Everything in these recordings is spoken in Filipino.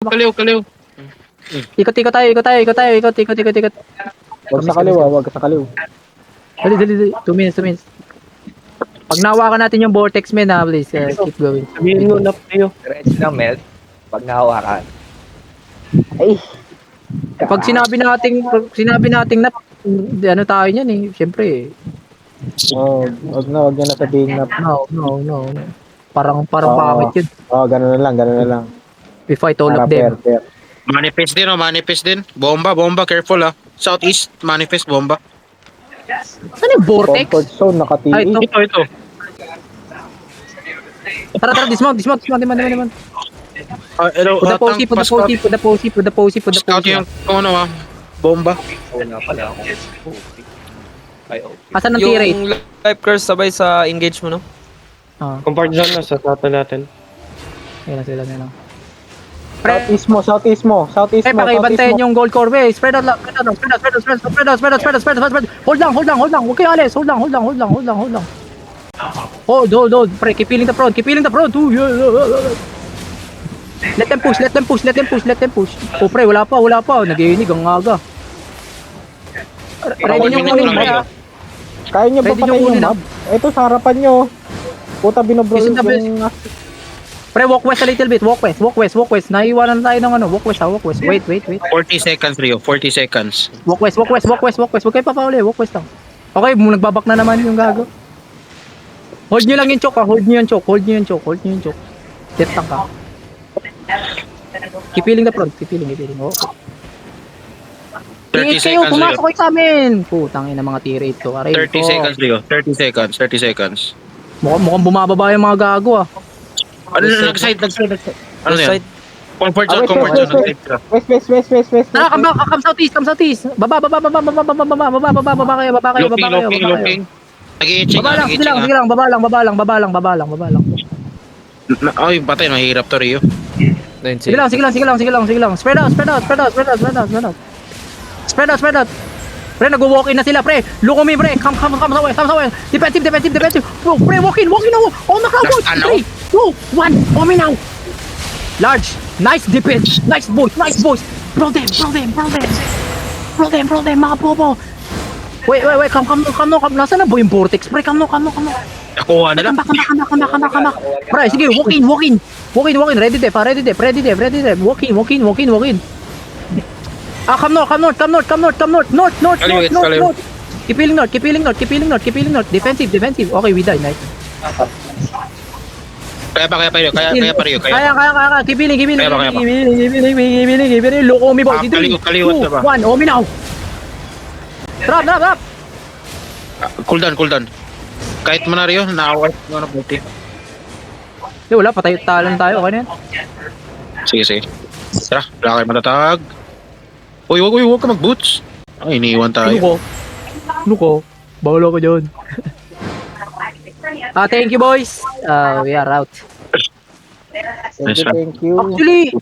Kaliw. Ikot tayo, ikot. Wag sa kaliwa, wag sa kaliwa. Dali. 2 minutes. Pag nahawakan natin yung vortex, men, please, keep going. Sabihin mo na tayo. Diretso lang, Mel. Pag nahawakan. Ay, Pag sinabi nating na, ano tayo niyan eh, syempre, wag niya na sabihin na. no. Parang pangit yun. Ganun na lang. We fight all of them. Fair. Manifest din. Bomba, careful Southeast, manifest, bomba. Ano yung vortex? Comfort zone, nakatili. Ay, ito. Ito. Tara, dismount. Diman. Hello, Put the posy. Scout yung, bomba. Wala pala ako. Ay, oh. Asan ang T-rate? Yung life curse sabay sa engage mo, no? Comfort zone na sa tato natin. Ayun na. Southeast mo. Pakibantayan yung gold core, spread out. Hold lang. Huwag kayo alis. Hold lang. Hold. Pre, keep healing the front. Ooh, yeah. Let them push. Oh, pre, wala pa. Nag-iinig ang aga. Ready nyo kunin, pre, ha? Kaya nyo ba Ready nyo patayin kunin, yung mob? Ito sa harapan nyo. Puta, binobro Isn't the best. yung... Pre, walk west a little bit. Walk west. Naiiwanan tayo ng ano. Walk west. Wait. 40 seconds, Rio. 40 seconds. Walk west. Huwag kayo papauli. Walk west lang. Okay, nagbabak na naman yung gago. Hold nyo lang yung choke, ha. Hold nyo yung choke. Left tank ka. Keep healing the front. Okay. 30 Tingit kayo, seconds, pumasok Rio. kayo sa amin. Putang ina mga T-rate to. Aray 30 ko. seconds, Rio. 30 seconds. Mukhang bumababa yung mga gago, ah. Ano na, nag-side. Ano yan? Side. Comfort Ah, zone. West. Come southeast. Baba kayo. Looking. Nag-i-itching, Sige lang, baba lang. Ay, patay, mahirap to, Rio. Sige lang. Spread out. Pre, nag-walk in na sila, pre. Look on me, pre. Come sa west. Defensive. Bro, pre, walk in now. On the crowd, Last 3, 2, 1. On me now. Large. Nice defense. Nice boys. Bro them. Mga bobo. Wait. Come. Nasaan na ba yung vortex, pre? Come no. Nakuha nila. Come. Pre, sige, walk in. Ready def. Walk in. Come north. North. Keep healing north. Defensive. Okay, we die, nice. Kaya pa, Rio. Kaya. Keep healing. Kaya. Look on me, boy. 3, 2, Kaliwat na ba? 1. On me now. Drop. Cool down. Kahit mo na, Rio, na-award mo na buti. Wala, talan tayo. Okay na yan. Sige. Tara, wala kayo matatag. Uy, huwag ka mag-boots. Ay, iniiwan tayo. Luko. Bawal ako dyan. Thank you, boys. We are out. Thank you. Actually,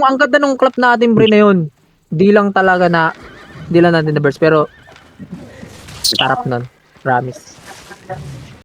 ang ganda nung club natin, bre, na yun. Di lang natin na burst, pero sarap nun. Promise.